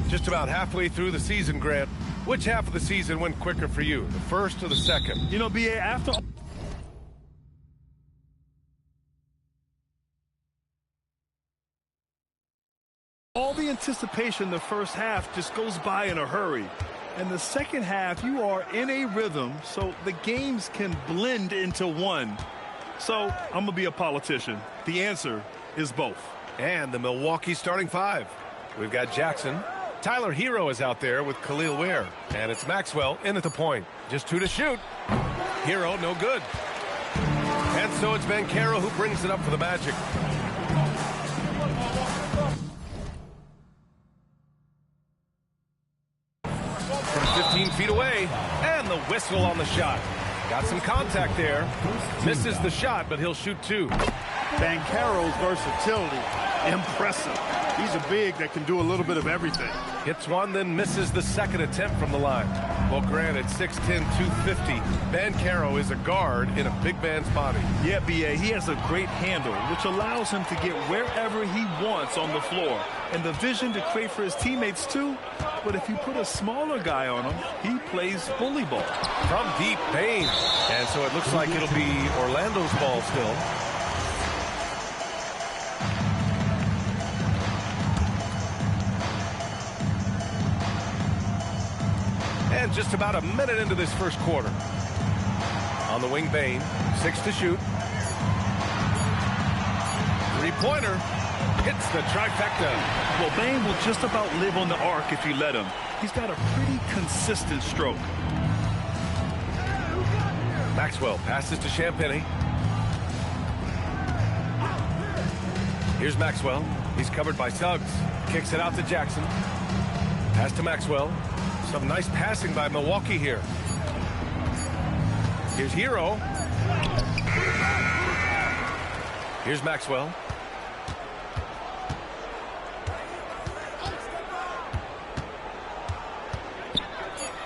Just about halfway through the season, Grant. Which half of the season went quicker for you, the first or the second? You know, B.A., after all the anticipation, the first half just goes by in a hurry. And the second half, you are in a rhythm, so the games can blend into one. So I'm going to be a politician. The answer is both. And the Milwaukee starting five. We've got Jackson. Tyler Hero is out there with Khalil Ware. And it's Maxwell in at the point. Just 2 to shoot. Hero, no good. And so it's Banchero who brings it up for the Magic. From 15 feet away. And the whistle on the shot. Got some contact there. Misses the shot, but he'll shoot 2. Banchero's versatility, impressive. He's a big that can do a little bit of everything. Hits one, then misses the second attempt from the line. Well, granted, 6'10", 250. Banchero is a guard in a big man's body. Yeah, B.A., he has a great handle, which allows him to get wherever he wants on the floor. And the vision to create for his teammates, too. But if you put a smaller guy on him, he plays bully ball. From deep, Bane. And so it looks like it'll be Orlando's ball still. And just about a minute into this first quarter. On the wing, Bane. 6 to shoot. Three-pointer. Hits the trifecta. Well, Bane will just about live on the arc if you let him. He's got a pretty consistent stroke. Maxwell passes to Champagny. Here's Maxwell. He's covered by Suggs. Kicks it out to Jackson. Pass to Maxwell. Some nice passing by Milwaukee here. Here's Hero. Here's Maxwell.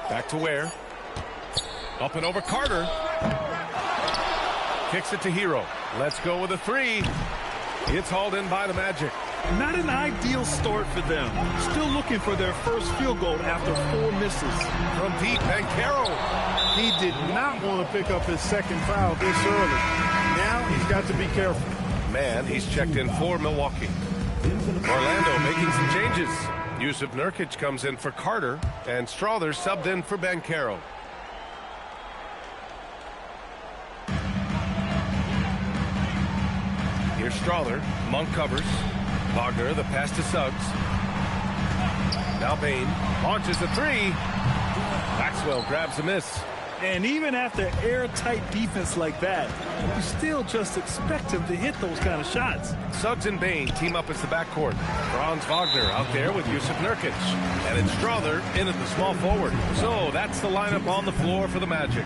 Back to Ware. Up and over Carter. Kicks it to Hero. Let's go with a 3. It's hauled in by the Magic. Not an ideal start for them. Still looking for their first field goal after 4 misses. From deep, Banchero. He did not want to pick up his second foul this early. Now he's got to be careful. Man, he's checked in for Milwaukee. Orlando making some changes. Yusuf Nurkic comes in for Carter, and Strother subbed in for Banchero. Here's Strother. Monk covers. Wagner, the pass to Suggs. Now Bane launches a 3. Maxwell grabs a miss. And even after airtight defense like that, you still just expect him to hit those kind of shots. Suggs and Bane team up as the backcourt. Franz Wagner out there with Yusuf Nurkic. And it's Strother in at the small forward. So that's the lineup on the floor for the Magic.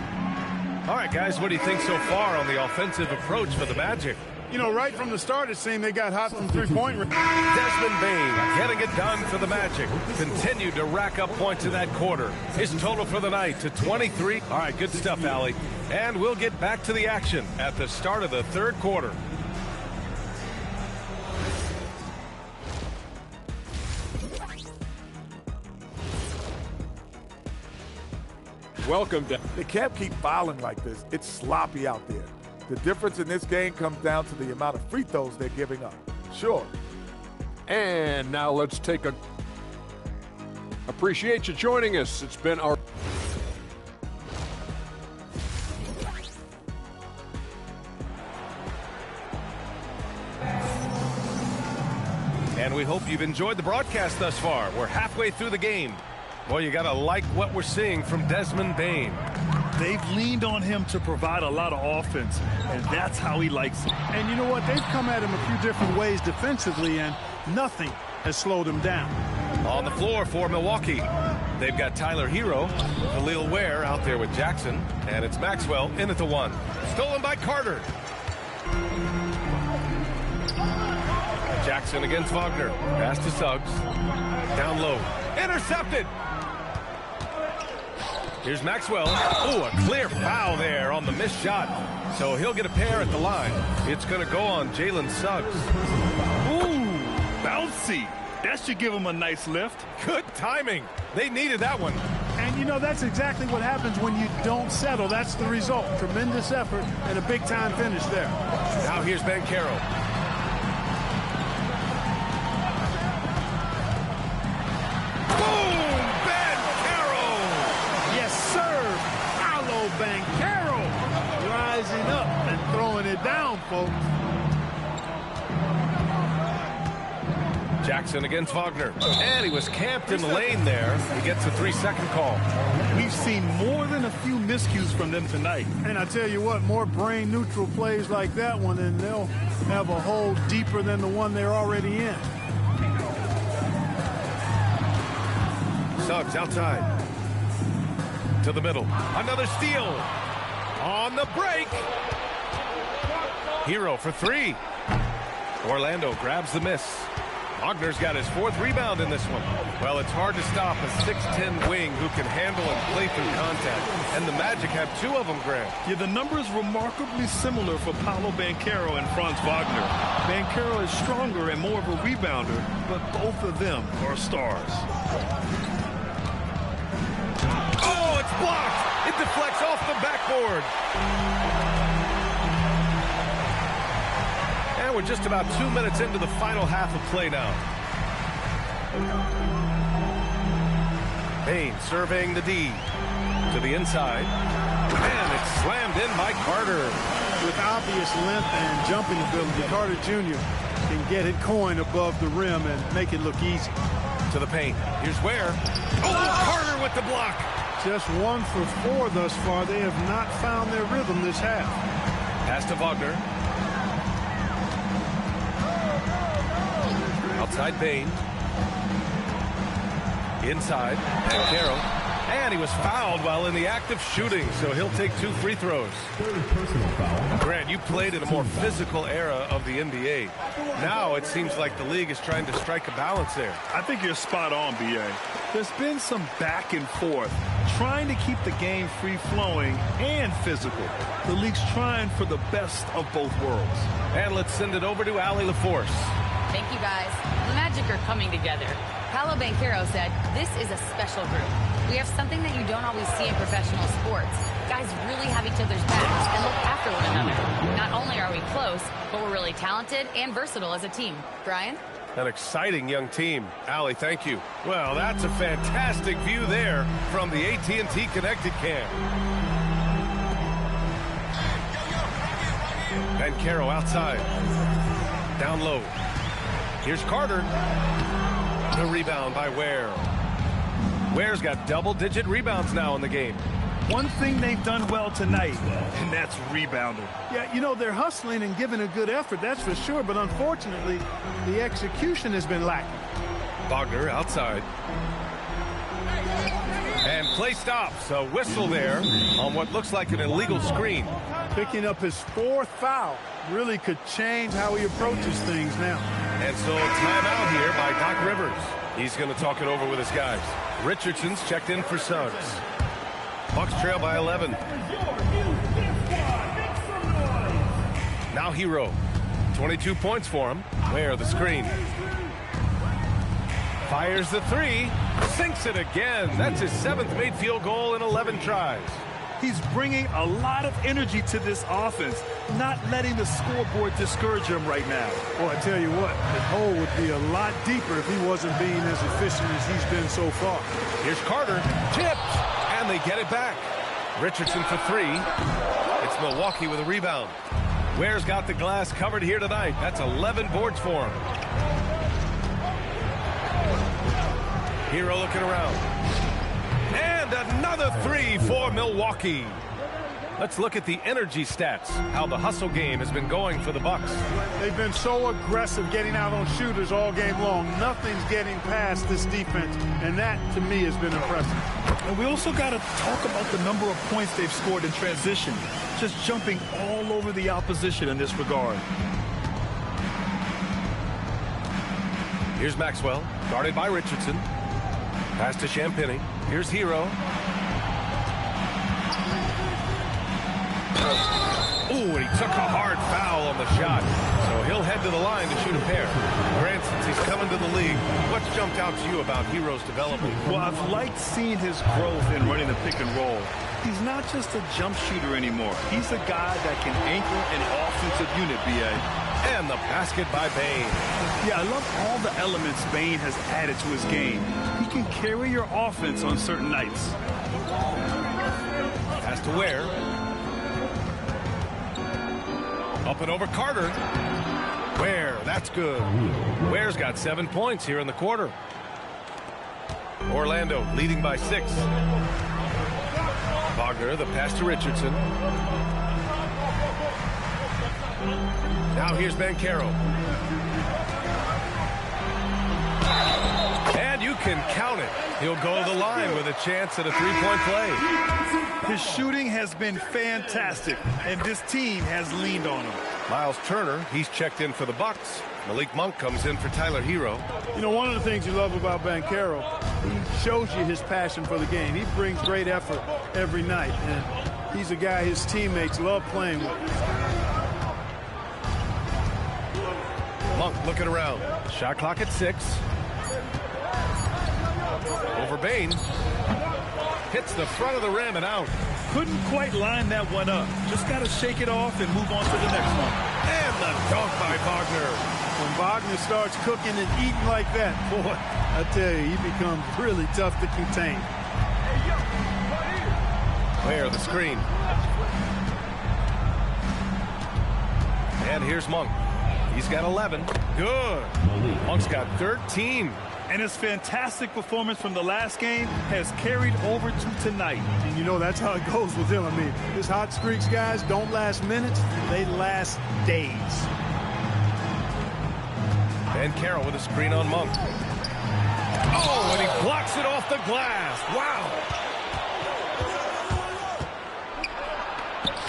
All right, guys, what do you think so far on the offensive approach for the Magic? You know, right from the start, it seemed they got hot from three-point range. Desmond Bane getting it done for the Magic. Continued to rack up points in that quarter. His total for the night to 23. All right, good stuff, Allie. And we'll get back to the action at the start of the third quarter. Welcome to... They can't keep fouling like this. It's sloppy out there. The difference in this game comes down to the amount of free throws they're giving up. Sure. And now let's take a... Appreciate you joining us. It's been our... And we hope you've enjoyed the broadcast thus far. We're halfway through the game. Well, you got to like what we're seeing from Desmond Bane. They've leaned on him to provide a lot of offense, and that's how he likes it. And you know what? They've come at him a few different ways defensively, and nothing has slowed him down. On the floor for Milwaukee, they've got Tyler Hero, Khalil Ware out there with Jackson, and it's Maxwell in at the 1. Stolen by Carter. Jackson against Wagner. Pass to Suggs. Down low. Intercepted. Here's Maxwell. Ooh, a clear foul there on the missed shot. So he'll get a pair at the line. It's going to go on Jalen Suggs. Ooh, bouncy. That should give him a nice lift. Good timing. They needed that one. And, you know, that's exactly what happens when you don't settle. That's the result. Tremendous effort and a big-time finish there. Now here's Banchero. Boom! Banchero! Yes, sir. Paolo Banchero rising up and throwing it down, folks. Jackson against Wagner. And he was camped in the lane there. He gets a 3-second call. We've seen more than a few miscues from them tonight. And I tell you what, more brain-neutral plays like that one, and they'll have a hole deeper than the one they're already in. Suggs outside. To the middle. Another steal. On the break. Hero for 3. Orlando grabs the miss. Wagner's got his 4th rebound in this one. Well, it's hard to stop a 6'10" wing who can handle and play through contact. And the Magic have 2 of them, Grant. Yeah, the numbers remarkably similar for Paolo Banchero and Franz Wagner. Banchero is stronger and more of a rebounder, but both of them are stars. Oh, it's blocked! It deflects off the backboard. And we're just about 2 minutes into the final half of play now. Payne surveying the D. To the inside. And it's slammed in by Carter. With obvious length and jumping ability, Carter Jr. can get it coin above the rim and make it look easy. To the paint. Here's Ware. Oh, Carter with the block. Just 1 for 4 thus far. They have not found their rhythm this half. Pass to Wagner. Outside Payne. Inside. Banchero. And he was fouled while in the act of shooting, so he'll take 2 free throws. Grant, you played in a more physical era of the NBA. Now it seems like the league is trying to strike a balance there. I think you're spot on, B.A. There's been some back and forth, trying to keep the game free-flowing and physical. The league's trying for the best of both worlds. And let's send it over to Allie LaForce. Thank you, guys. The Magic are coming together. Paolo Banchero said, "This is a special group. We have something that you don't always see in professional sports. Guys really have each other's backs and look after one another. Not only are we close, but we're really talented and versatile as a team." Brian? An exciting young team. Allie, thank you. Well, that's a fantastic view there from the AT&T Connected Cam. Banchero outside. Down low. Here's Carter. The rebound by Ware. Ware's got double-digit rebounds now in the game. One thing they've done well tonight, and that's rebounding. Yeah, you know, they're hustling and giving a good effort, that's for sure, but unfortunately, the execution has been lacking. Wagner outside. And play stops. A whistle there on what looks like an illegal screen. Picking up his 4th foul really could change how he approaches things now. And so timeout here by Doc Rivers. He's going to talk it over with his guys. Richardson's checked in for Suggs. Bucks trail by 11. Now Hero. 22 points for him. Where the screen. Fires the 3. Sinks it again. That's his 7th made field goal in 11 tries. He's bringing a lot of energy to this offense, not letting the scoreboard discourage him right now. Well, I tell you what, the hole would be a lot deeper if he wasn't being as efficient as he's been so far. Here's Carter. Tipped. And they get it back. Richardson for 3. It's Milwaukee with a rebound. Ware's got the glass covered here tonight. That's 11 boards for him. Hero looking around. And another 3 for Milwaukee. Let's look at the energy stats, how the hustle game has been going for the Bucks. They've been so aggressive getting out on shooters all game long. Nothing's getting past this defense, and that, to me, has been impressive. And we also got to talk about the number of points they've scored in transition, just jumping all over the opposition in this regard. Here's Maxwell, guarded by Richardson. Pass to Champagny. Here's Hero. Ooh, and he took a hard foul on the shot. So he'll head to the line to shoot a pair. Grant, since he's coming to the league, what's jumped out to you about Hero's development? Well, I've liked seeing his growth in running the pick and roll. He's not just a jump shooter anymore. He's a guy that can anchor an offensive unit, B.A. And the basket by Bane. Yeah, I love all the elements Bane has added to his game. He can carry your offense on certain nights. Has to Ware. Up and over Carter. Ware, that's good. Ware's got 7 points here in the quarter. Orlando leading by 6. Wagner, the pass to Richardson. Now here's Banchero. And you can count it. He'll go to the line with a chance at a three-point play. His shooting has been fantastic, and this team has leaned on him. Miles Turner, he's checked in for the Bucks. Malik Monk comes in for Tyler Hero. You know, one of the things you love about Banchero, he shows you his passion for the game. He brings great effort every night, and he's a guy his teammates love playing with. Monk looking around. Shot clock at 6. Over Bane. Hits the front of the rim and out. Couldn't quite line that one up. Just got to shake it off and move on to the next one. And the dunk by Wagner. When Wagner starts cooking and eating like that, boy, I tell you, he becomes really tough to contain. Ware the screen. And here's Monk. He's got 11. Good. Monk's got 13. And his fantastic performance from the last game has carried over to tonight. And you know, that's how it goes with him. I mean, his hot streaks, guys, don't last minutes. They last days. Banchero with a screen on Monk. Oh, and he blocks it off the glass. Wow.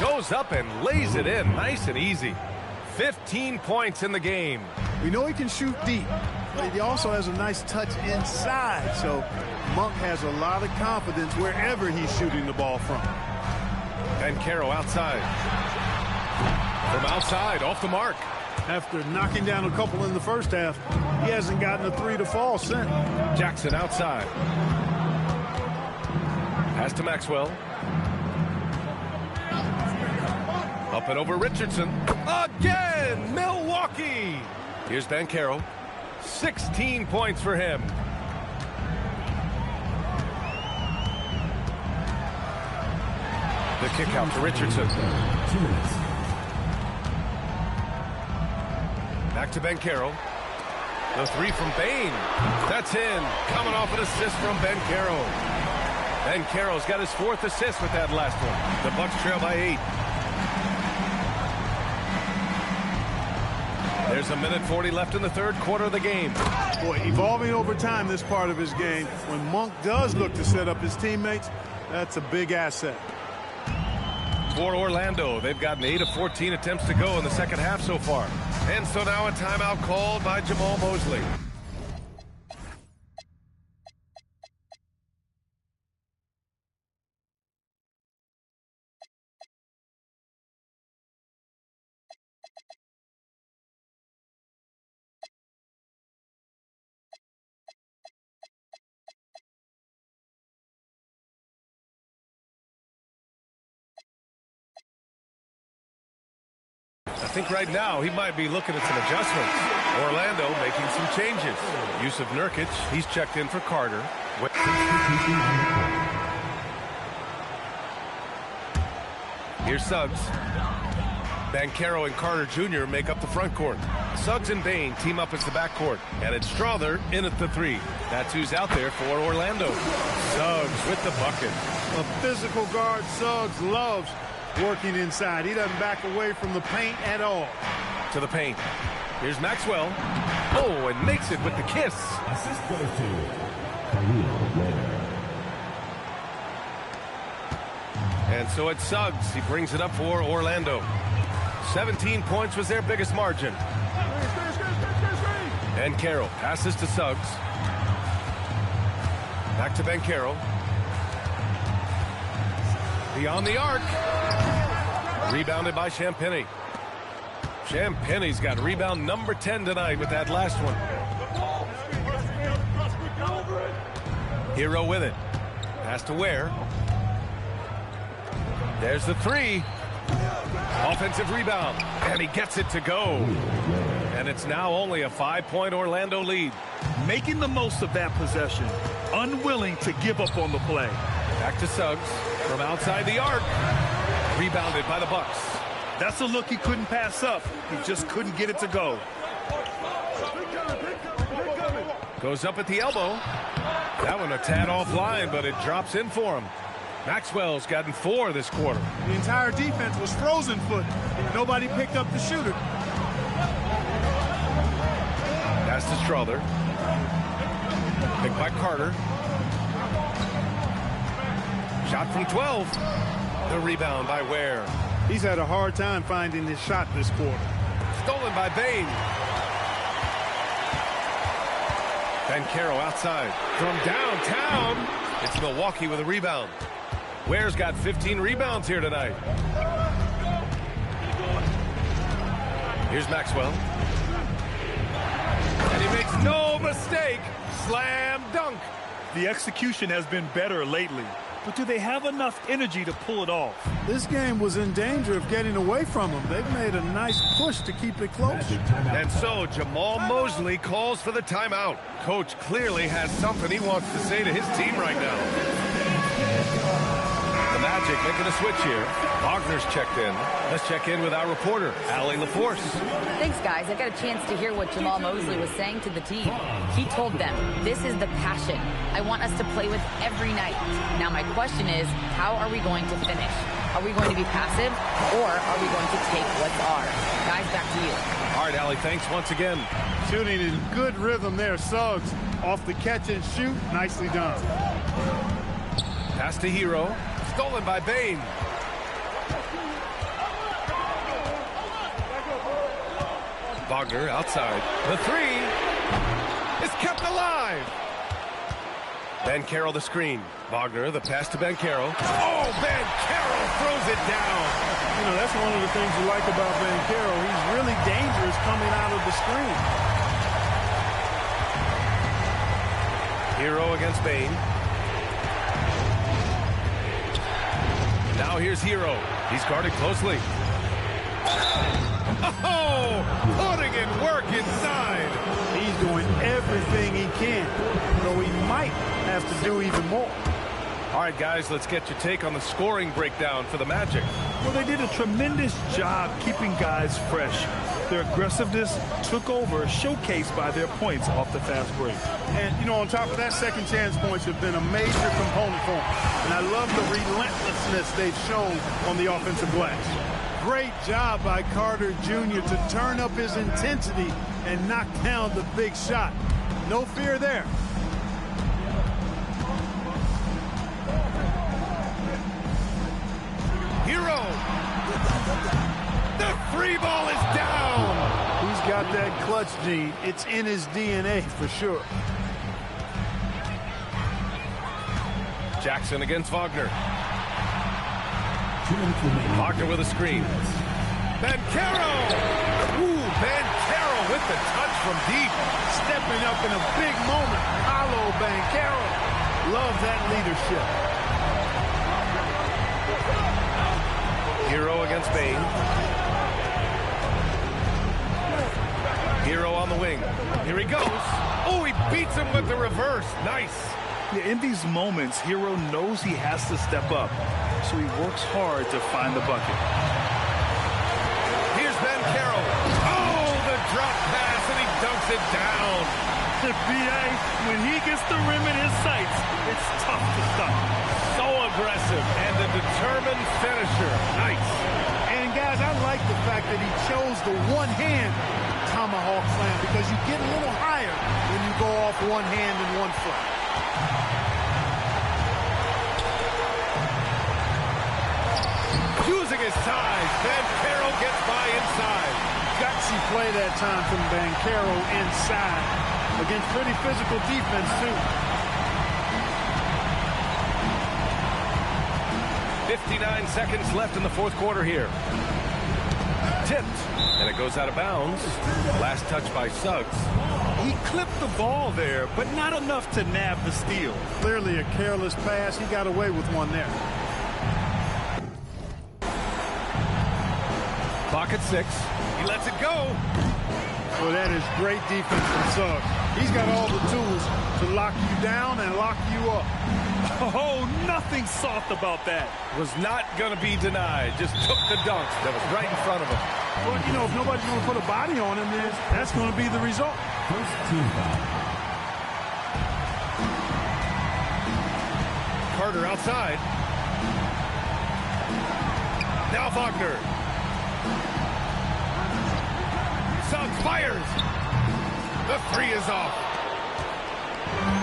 Goes up and lays it in. Nice and easy. 15 points in the game. We know he can shoot deep, but he also has a nice touch inside. So Monk has a lot of confidence wherever he's shooting the ball from. Banchero outside. From outside, off the mark. After knocking down a couple in the first half, he hasn't gotten a three to fall since. Jackson outside. Pass to Maxwell. Up and over Richardson. Again, Milwaukee. Here's Banchero. 16 points for him. The kick out to Richardson. Back to Banchero. The three from Bane. That's in. Coming off an assist from Banchero. Banchero's got his 4th assist with that last one. The Bucks trail by 8. There's 1:40 left in the third quarter of the game. Boy, evolving over time, this part of his game. When Monk does look to set up his teammates, that's a big asset. For Orlando, they've gotten 8 of 14 attempts to go in the second half so far. And so now a timeout called by Jamal Mosley. I think right now he might be looking at some adjustments. Orlando making some changes. Use of Nurkic. He's checked in for Carter. Here's Suggs. Banchero and Carter Jr. make up the front court. Suggs and Bane team up as the backcourt. And it's Strother in at the 3. That's who's out there for Orlando. Suggs with the bucket. A physical guard, Suggs loves working inside. He doesn't back away from the paint at all. To the paint. Here's Maxwell. Oh, and makes it with the kiss. Assist goes to Khalil Ware. And so it's Suggs. He brings it up for Orlando. 17 points was their biggest margin. Banchero passes to Suggs. Back to Banchero. Beyond the arc. Rebounded by Champagny. Champagny's got rebound number 10 tonight with that last one. Hero with it. Pass to Ware. There's the three. Offensive rebound. And he gets it to go. And it's now only a 5-point Orlando lead. Making the most of that possession. Unwilling to give up on the play. Back to Suggs from outside the arc. Rebounded by the Bucks. That's a look he couldn't pass up. He just couldn't get it to go. Goes up at the elbow. That one a tad offline, but it drops in for him. Maxwell's gotten 4 this quarter. The entire defense was frozen foot. Nobody picked up the shooter. Pass to Strother. Picked by Carter. Shot from 12. The rebound by Ware. He's had a hard time finding his shot this quarter. Stolen by Bain. Banchero outside. From downtown, it's Milwaukee with a rebound. Ware's got 15 rebounds here tonight. Here's Maxwell. And he makes no mistake. Slam dunk. The execution has been better lately. But do they have enough energy to pull it off? This game was in danger of getting away from them. They've made a nice push to keep it close. And so Jamal Mosley calls for the timeout. Coach clearly has something he wants to say to his team right now. The Magic making a switch here. Wagner's checked in. Let's check in with our reporter, Allie LaForce. Thanks, guys. I got a chance to hear what Jamal Mosley was saying to the team. He told them, this is the passion I want us to play with every night. Now, my question is, how are we going to finish? Are we going to be passive, or are we going to take what's ours? Guys, back to you. All right, Allie, thanks once again. Shooting in good rhythm there. Suggs off the catch and shoot. Nicely done. Pass to Hero. Stolen by Bain. Wagner outside. The three is kept alive. Banchero the screen. Wagner the pass to Banchero. Oh, Banchero throws it down. You know, that's one of the things you like about Banchero. He's really dangerous coming out of the screen. Hero against Bain. Now here's Hero. He's guarded closely. Oh, putting in work inside. He's doing everything he can, though he might have to do even more. All right, guys, let's get your take on the scoring breakdown for the Magic. Well, they did a tremendous job keeping guys fresh. Their aggressiveness took over, showcased by their points off the fast break. And, you know, on top of that, second chance points have been a major component for them. And I love the relentlessness they've shown on the offensive glass. Great job by Carter Jr. to turn up his intensity and knock down the big shot. No fear there. Hero. The free ball is down. He's got that clutch gene. It's in his DNA for sure. Jackson against Wagner. Wagner with a screen. Banchero! Ooh, Banchero with the touch from deep. Stepping up in a big moment. Paolo Banchero. Love that leadership. Hero against Bain. Hero on the wing. Here he goes. Oh, he beats him with the reverse. Nice. Yeah, in these moments, Hero knows he has to step up, so he works hard to find the bucket. Here's Banchero. Oh, the drop pass, and he dunks it down. The B.A., when he gets the rim in his sights, it's tough to stop. So aggressive and a determined finisher. Nice. And, guys, I like the fact that he chose the one-hand tomahawk slam because you get a little higher when you go off one hand and one foot. Using his size, Banchero gets by inside. Gutsy play that time from Banchero inside against pretty physical defense, too. 59 seconds left in the fourth quarter here. Tipped, and it goes out of bounds. Last touch by Suggs. He clipped the ball there, but not enough to nab the steal. Clearly a careless pass. He got away with one there. Clock at 6. He lets it go. Well, that is great defense from Suggs. He's got all the tools to lock you down and lock you up. Oh, nothing soft about that. Was not going to be denied. Just took the dunk that was right in front of him. Well, you know, if nobody's going to put a body on him, then that's going to be the result. First team foul. Carter outside. Now Wagner. Suggs fires. The 3 is off.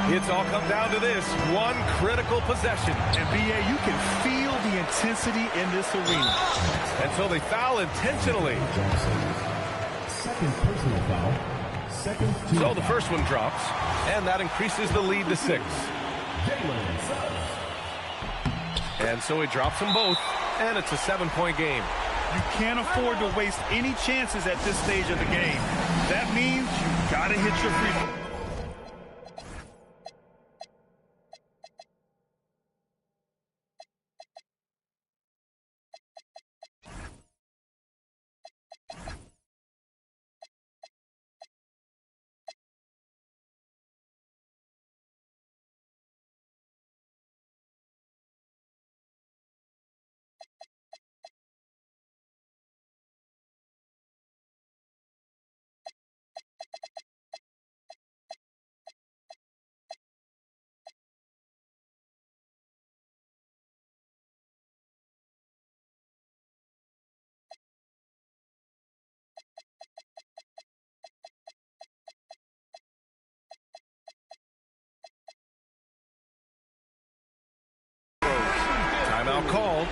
It's all come down to this one critical possession. And B.A., you can feel the intensity in this arena. And so they foul intentionally. Second personal foul. Second team So the first one drops, and that increases the lead to 6. And so he drops them both, and it's a 7-point game. You can't afford to waste any chances at this stage of the game. That means you got to hit your free throw. Timeout called.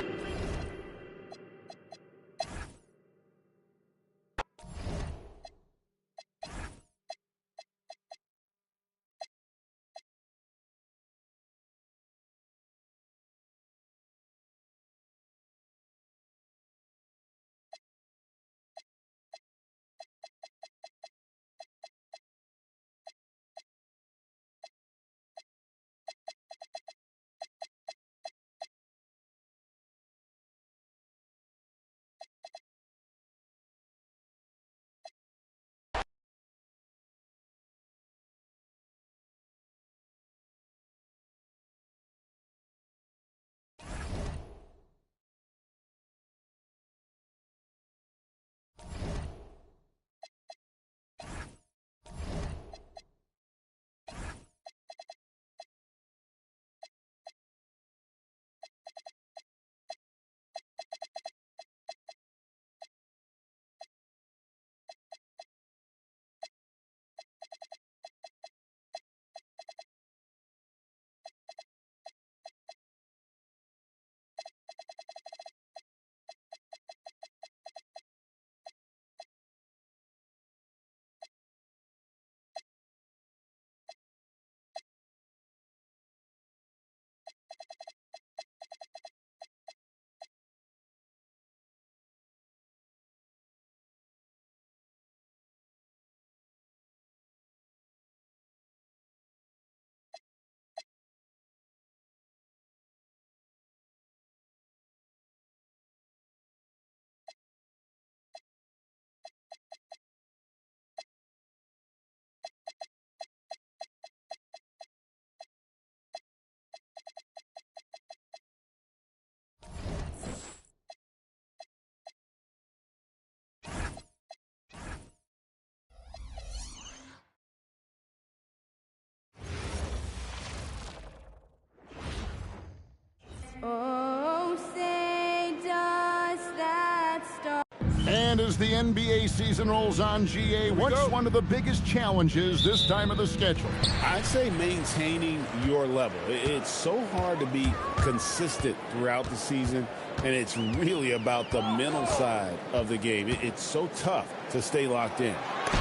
And as the NBA season rolls on, GA, what's one of the biggest challenges this time of the schedule? I'd say maintaining your level. It's so hard to be consistent throughout the season, and it's really about the mental side of the game. It's so tough to stay locked in.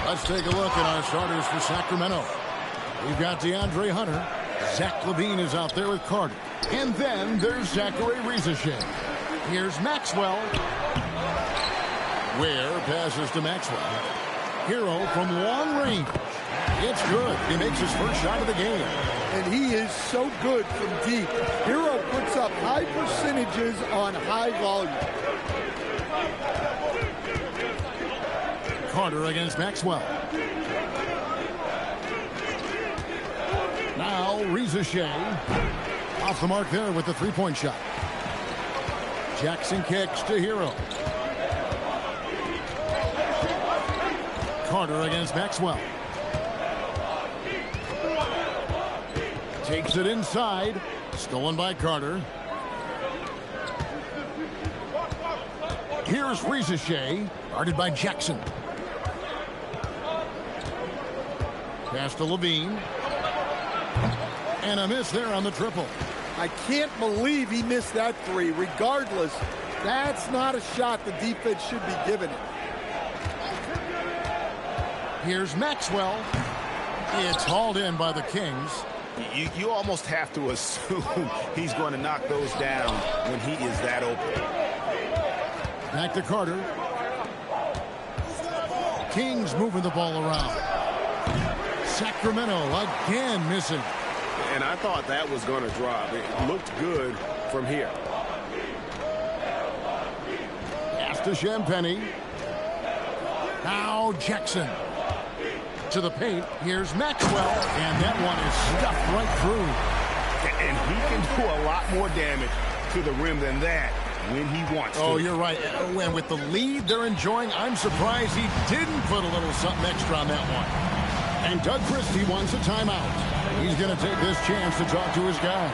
Let's take a look at our starters for Sacramento. We've got DeAndre Hunter. Zach LaVine is out there with Carter. And then there's Zachary Riezesheim. Here's Maxwell. Ware passes to Maxwell. Hero from long range. It's good. He makes his first shot of the game. And he is so good from deep. Hero puts up high percentages on high volume. Carter against Maxwell. Now Rizachet off the mark there with the three-point shot. Jackson kicks to Hero. Carter against Maxwell. Takes it inside. Stolen by Carter. Here's Rizachet, guarded by Jackson. Pass to Levine. And a miss there on the triple. I can't believe he missed that three. Regardless, that's not a shot the defense should be giving it. Here's Maxwell. It's hauled in by the Kings. You almost have to assume he's going to knock those down when he is that open. Back to Carter. Kings moving the ball around. Sacramento again missing. And I thought that was going to drop. It looked good from here. Pass to Champagny. Now Jackson. To the paint. Here's Maxwell. And that one is stuffed right through. And he can do a lot more damage to the rim than that when he wants to. Oh, you're right. And with the lead they're enjoying, I'm surprised he didn't put a little something extra on that one. And Doug Christie wants a timeout. He's going to take this chance to talk to his guy.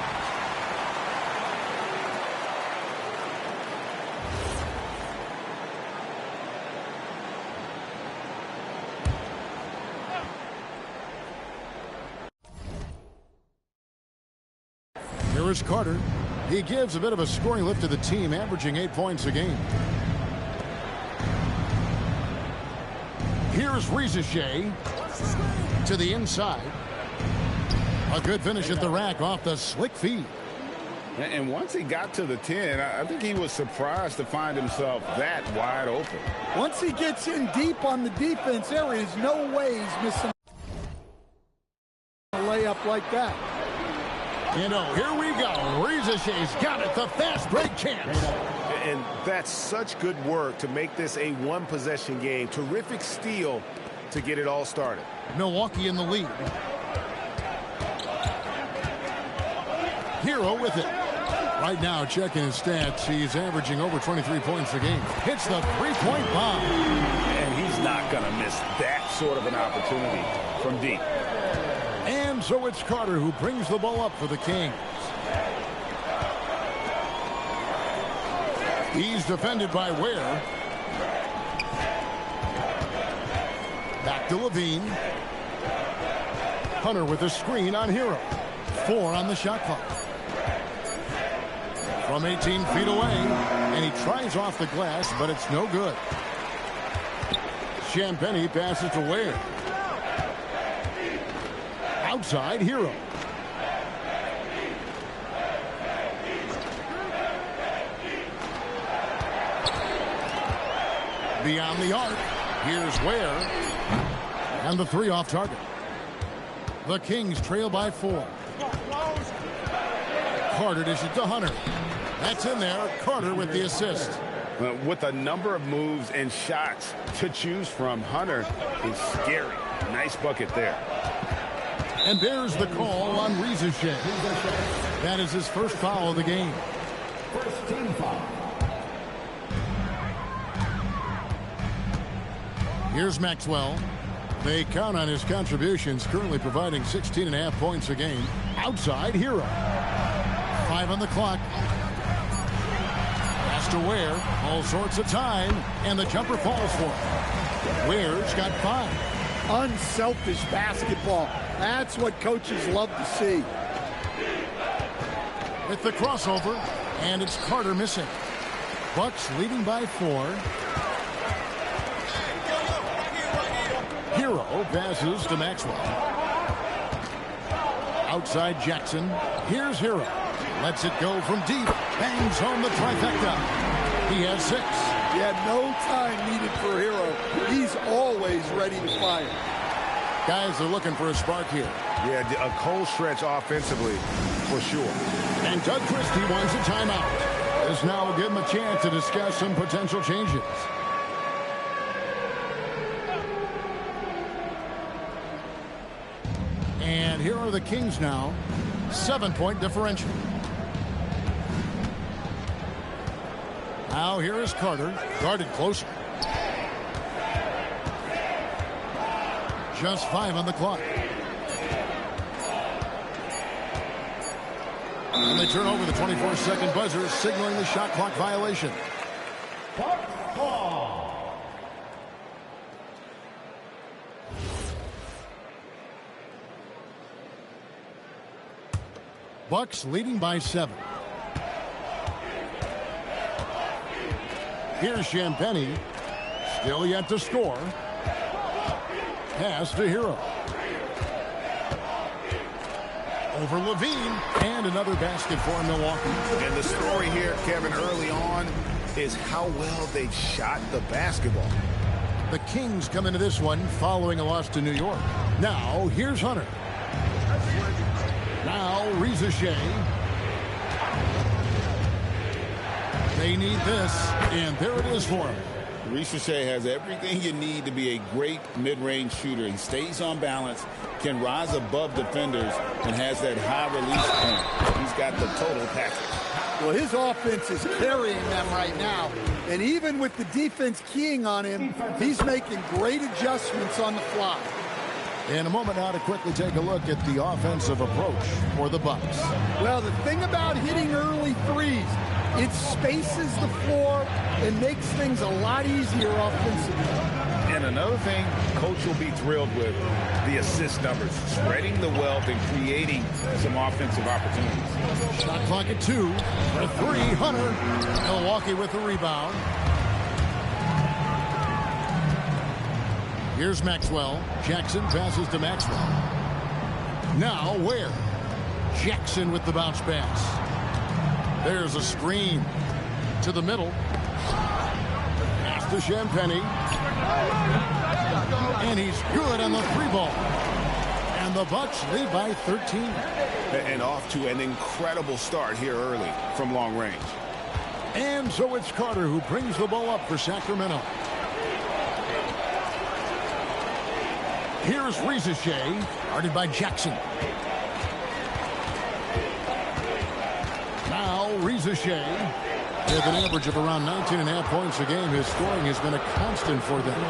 Here is Carter. He gives a bit of a scoring lift to the team, averaging 8 points a game. Here's Rizachet to the inside. A good finish at the rack off the slick feed. And once he got to the 10, I think he was surprised to find himself that wide open. Once he gets in deep on the defense, there is no way he's missing a layup like that. You know, here we go. Rizachet's got it. The fast break chance. And that's such good work to make this a one-possession game. Terrific steal to get it all started. Milwaukee in the lead. Hero with it. Right now, checking his stats, he's averaging over 23 points a game. Hits the three-point bomb. And he's not going to miss that sort of an opportunity from deep. And so it's Carter who brings the ball up for the Kings. He's defended by Ware. Back to Levine. Hunter with a screen on Hero. 4 on the shot clock. From 18 feet away. And he tries off the glass, but it's no good. Champagny passes to Ware. Outside Hero. Beyond the arc. Here's Ware. And the three off target. The Kings trail by 4. Carter dishes to Hunter. That's in there. Carter with the assist. With a number of moves and shots to choose from, Hunter is scary. Nice bucket there. And there's the call on Rizachet. That is his first foul of the game. First team foul. Here's Maxwell. They count on his contributions, currently providing 16.5 points a game. Outside Hero. 5 on the clock. Pass to Ware. All sorts of time. And the jumper falls for him. Ware's got 5. Unselfish basketball. That's what coaches love to see. With the crossover, and it's Carter missing. Bucks leading by 4. Hero passes to Maxwell. Outside Jackson. Here's Hero. Lets it go from deep. Bangs home the trifecta. He has 6. He had no time needed for Hero. He's always ready to fire. Guys are looking for a spark here. Yeah, a cold stretch offensively, for sure. And Doug Christie wants a timeout. This now will give him a chance to discuss some potential changes. And here are the Kings now. 7-point differential. Now here is Carter, guarded closer. Just 5 on the clock. And they turn over the 24-second buzzer, signaling the shot clock violation. Bucks leading by 7. Here's Champagnie. Still yet to score. Pass to Hero. Over Levine. And another basket for Milwaukee. And the story here, Kevin, early on is how well they've shot the basketball. The Kings come into this one following a loss to New York. Now, here's Hunter. Now, Rizachet. They need this, and there it is for him. Rizachet has everything you need to be a great mid-range shooter. He stays on balance, can rise above defenders, and has that high release point. He's got the total package. Well, his offense is carrying them right now. And even with the defense keying on him, he's making great adjustments on the fly. In a moment now to quickly take a look at the offensive approach for the Bucks. Well, the thing about hitting early threes, it spaces the floor and makes things a lot easier offensively. And another thing Coach will be thrilled with, the assist numbers, spreading the wealth and creating some offensive opportunities. Shot clock at 2. For 3, Hunter. Milwaukee with the rebound. Here's Maxwell. Jackson passes to Maxwell. Now Ware. Jackson with the bounce pass. There's a screen to the middle. Pass to Champagnie. And he's good on the 3-ball. And the Bucks lead by 13. And off to an incredible start here early from long range. And so it's Carter who brings the ball up for Sacramento. Here's Rizachet, guarded by Jackson. Now Rizachet, with an average of around 19.5 points a game, his scoring has been a constant for them.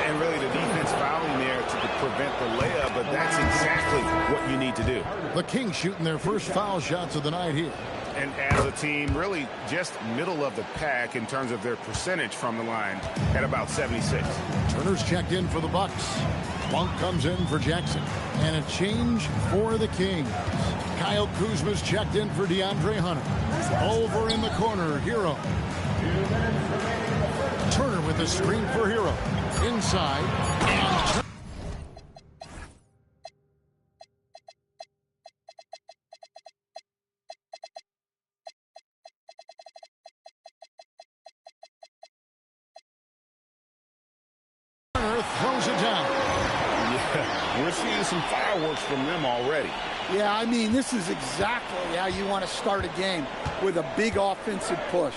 And really the defense fouling there to prevent the layup, but that's exactly what you need to do. The Kings shooting their first foul shots of the night here. And as a team, really just middle of the pack in terms of their percentage from the line at about 76. Turner's checked in for the Bucks. Monk comes in for Jackson. And a change for the Kings. Kyle Kuzma's checked in for DeAndre Hunter. Over in the corner, Hero. Turner with a screen for Hero. Inside. And Turner throws it down. Yeah, we're seeing some fireworks from them already. Yeah, I mean, this is exactly how you want to start a game, with a big offensive push.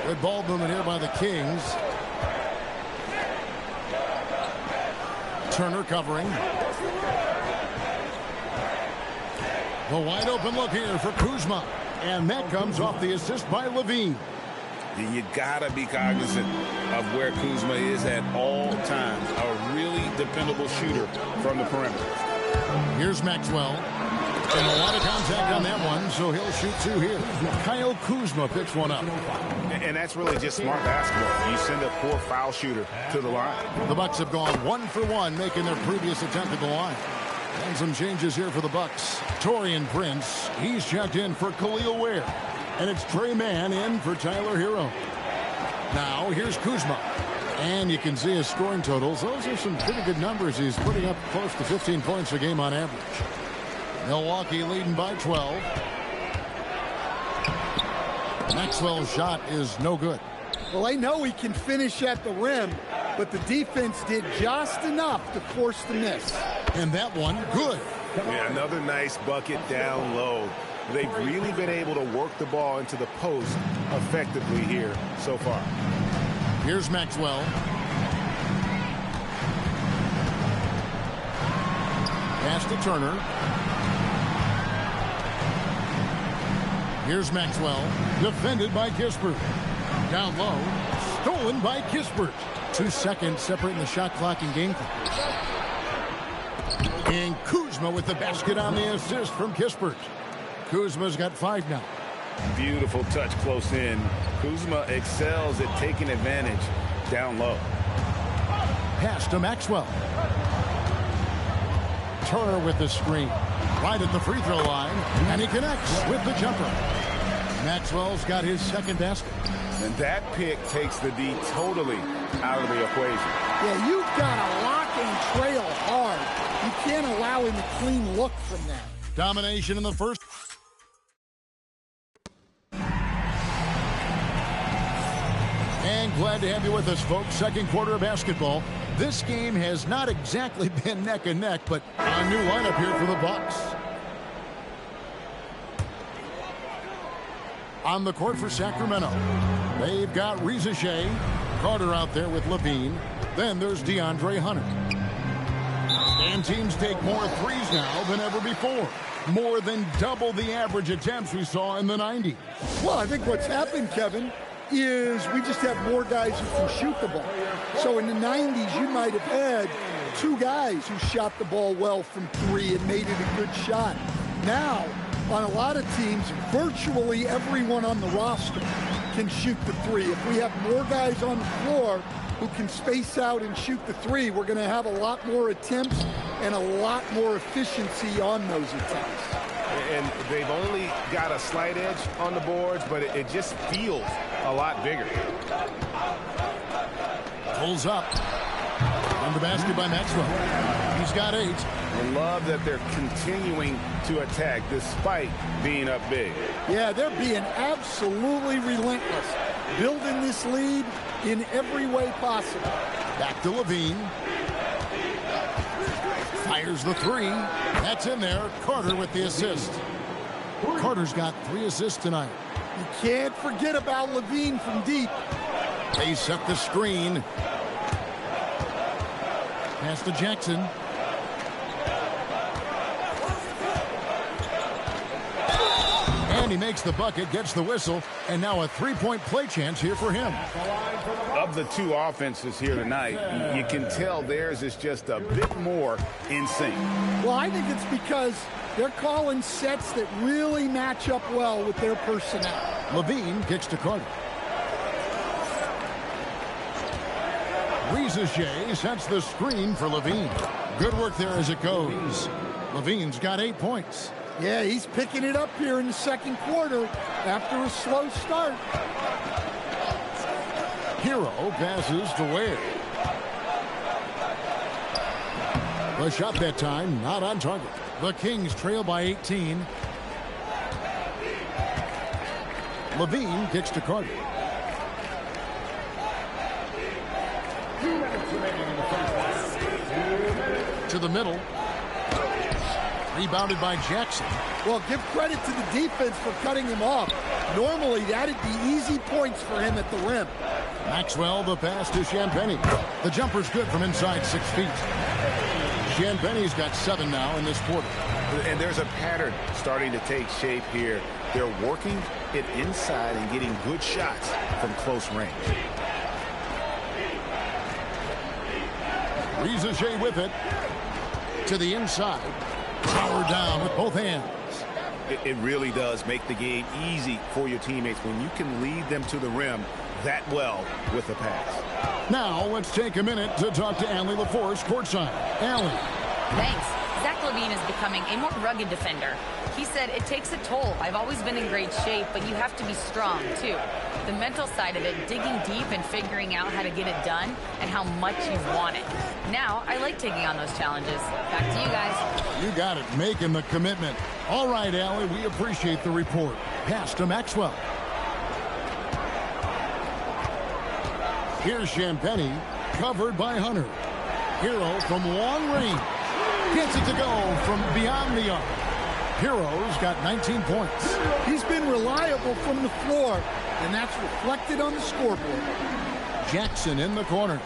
Good ball movement here by the Kings. Turner covering. The wide open look here for Kuzma. And that comes off the assist by Levine. You gotta be cognizant of where Kuzma is at all times. A really dependable shooter from the perimeter. Here's Maxwell. And a lot of contact on that one, so he'll shoot 2 here. Kyle Kuzma picks one up. And that's really just smart basketball. You send a poor foul shooter to the line. The Bucks have gone 1 for 1, making their previous attempt at the line. And some changes here for the Bucks. Taurean Prince, he's checked in for Khalil Ware. And it's Trey Mann in for Tyler Hero. Now, here's Kuzma. And you can see his scoring totals. Those are some pretty good numbers. He's putting up close to 15 points a game on average. Milwaukee leading by 12. Maxwell's shot is no good. Well, I know he can finish at the rim, but the defense did just enough to force the miss. And that one, good. Yeah, another nice bucket down low. They've really been able to work the ball into the post effectively here so far. Here's Maxwell. Pass to Turner. Here's Maxwell. Defended by Kispert. Down low. Stolen by Kispert. 2 seconds separating the shot clock and game clock. And Kuzma with the basket on the assist from Kispert. Kuzma's got 5 now. Beautiful touch close in. Kuzma excels at taking advantage down low. Pass to Maxwell. Turner with the screen. Right at the free throw line. And he connects with the jumper. Maxwell's got his second basket. And that pick takes the D totally out of the equation. Yeah, you've got to lock and trail hard. You can't allow him a clean look from that. Domination in the first. And glad to have you with us, folks. Second quarter of basketball. This game has not exactly been neck and neck, but a new lineup here for the Bucks. On the court for Sacramento, they've got Reza Shea, Carter out there with Levine. Then there's DeAndre Hunter. And teams take more threes now than ever before. More than double the average attempts we saw in the 90s. Well, I think what's happened, Kevin, is we just have more guys who can shoot the ball. So in the 90s, you might have had 2 guys who shot the ball well from 3 and made it a good shot. Now, on a lot of teams, virtually everyone on the roster can shoot the 3. If we have more guys on the floor who can space out and shoot the 3, we're going to have a lot more attempts and a lot more efficiency on those attempts. And they've only got a slight edge on the boards, but it just feels a lot bigger. Pulls up. On the basket by Maxwell. He's got 8. I love that they're continuing to attack despite being up big. Yeah, they're being absolutely relentless. Building this lead in every way possible. Back to Levine. Fires the 3. That's in there. Carter with the assist. Carter's got 3 assists tonight. You can't forget about Levine from deep. They set the screen. Pass to Jackson. And he makes the bucket, gets the whistle, and now a 3-point play chance here for him. Of the 2 offenses here tonight, you can tell theirs is just a bit more in sync. Well, I think it's because they're calling sets that really match up well with their personnel. Levine kicks to Carter. Reza Shea sets the screen for Levine. Good work there as it goes. Levine's got 8 points. Yeah, he's picking it up here in the second quarter after a slow start. Hero passes to Ware. The shot that time not on target. The Kings trail by 18. Levine kicks to Carter. To the middle. Rebounded by Jackson. Well, give credit to the defense for cutting him off. Normally, that'd be easy points for him at the rim. Maxwell, the pass to Champagny. The jumper's good from inside 6 feet. Champagny's got 7 now in this quarter. And there's a pattern starting to take shape here. They're working it inside and getting good shots from close range. Reza Shea with it. To the inside. Power down with both hands. It really does make the game easy for your teammates when you can lead them to the rim that well with a pass. Now let's take a minute to talk to Allie LaForce courtside. Allie. Thanks. Zach LaVine is becoming a more rugged defender. He said it takes a toll. I've always been in great shape, but you have to be strong, too. The mental side of it, digging deep and figuring out how to get it done and how much you want it. Now, I like taking on those challenges. Back to you guys. You got it, making the commitment. All right, Allie, we appreciate the report. Pass to Maxwell. Here's Champagny, covered by Hunter. Hero from long range. Gets it to go from beyond the arc. Hero's got 19 points. He's been reliable from the floor, and that's reflected on the scoreboard. Jackson in the corner.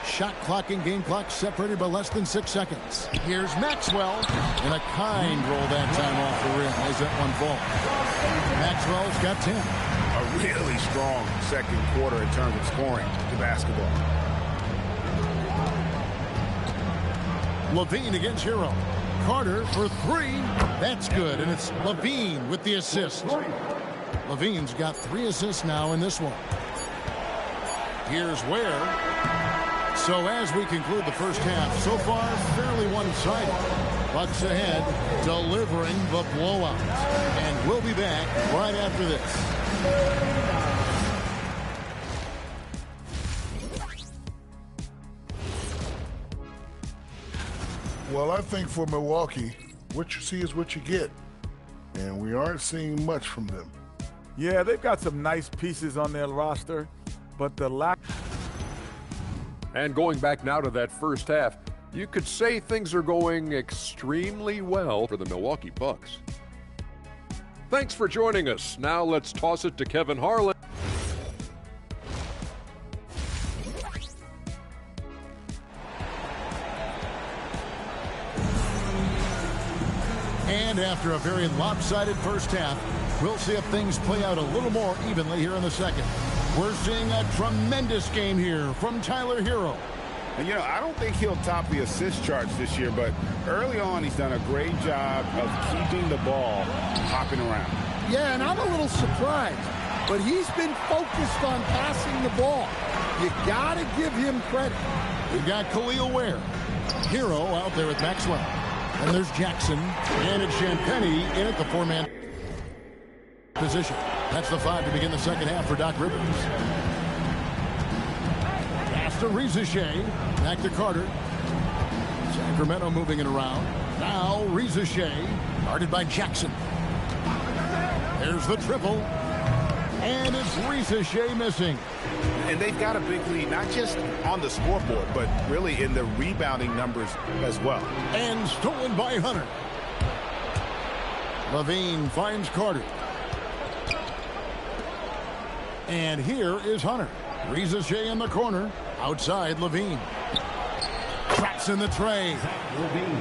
Shot clock and game clock separated by less than 6 seconds. Here's Maxwell. And a kind roll that time off the rim as that one falls. Maxwell's got 10. A really strong second quarter in terms of scoring the basketball. Levine against Hero. Carter for 3. That's good, and it's Levine with the assist. Levine's got 3 assists now in this one. Here's Ware. So as we conclude the first half, so far fairly one-sided. Bucks ahead, delivering the blowout. And we'll be back right after this. Well, I think for Milwaukee, what you see is what you get. And we aren't seeing much from them. Yeah, they've got some nice pieces on their roster, but the lack... And going back now to that first half, you could say things are going extremely well for the Milwaukee Bucks. Thanks for joining us. Now let's toss it to Kevin Harlan. And after a very lopsided first half, we'll see if things play out a little more evenly here in the second. We're seeing a tremendous game here from Tyler Hero. And, you know, I don't think he'll top the assist charts this year, but early on he's done a great job of keeping the ball hopping around. Yeah, and I'm a little surprised, but he's been focused on passing the ball. You got to give him credit. We've got Khalil Ware. Hero out there with Maxwell. And there's Jackson. And it's Champagny in at the 4-man position. That's the 5 to begin the second half for Doc Rivers. Pass to Rizachet. Back to Carter. Sacramento moving it around. Now Rizachet. Guarded by Jackson. There's the triple. And it's Rizachet missing. And they've got a big lead, not just on the scoreboard, but really in the rebounding numbers as well. And stolen by Hunter. Levine finds Carter. And here is Hunter. Rizachet in the corner. Outside Levine. Traps in the tray.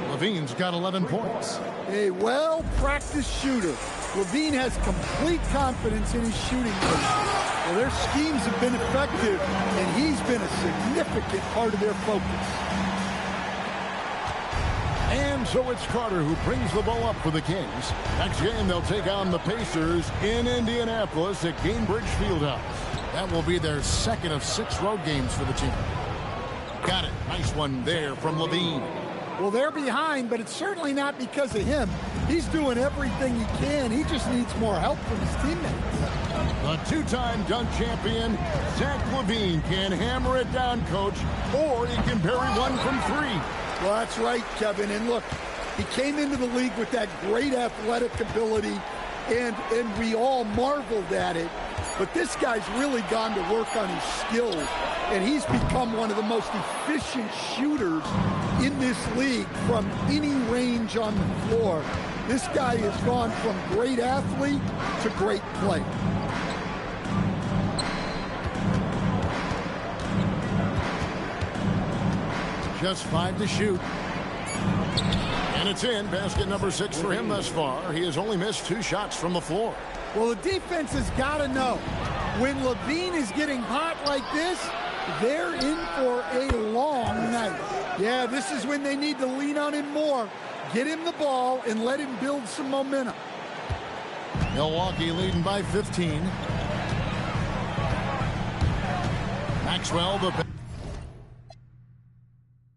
Levine's got 11 points. A well-practiced shooter. Levine has complete confidence in his shooting game. Well, their schemes have been effective, and he's been a significant part of their focus. And so it's Carter who brings the ball up for the Kings. Next game, they'll take on the Pacers in Indianapolis at Gainbridge Fieldhouse. That will be their second of 6 road games for the team. Got it. Nice one there from Levine. Well, they're behind, but it's certainly not because of him. He's doing everything he can. He just needs more help from his teammates. The 2-time dunk champion, Zach LaVine, can hammer it down, Coach, or he can bury one from 3. Well, that's right, Kevin. And look, he came into the league with that great athletic ability, and we all marveled at it. But this guy's really gone to work on his skills, and he's become one of the most efficient shooters in this league from any range on the floor. This guy has gone from great athlete to great player. Just 5 to shoot. And it's in. Basket number 6 for him thus far. He has only missed 2 shots from the floor. Well, the defense has got to know, when Levine is getting hot like this, they're in for a long night. Yeah, this is when they need to lean on him more. Get him the ball and let him build some momentum. Milwaukee leading by 15. Maxwell, the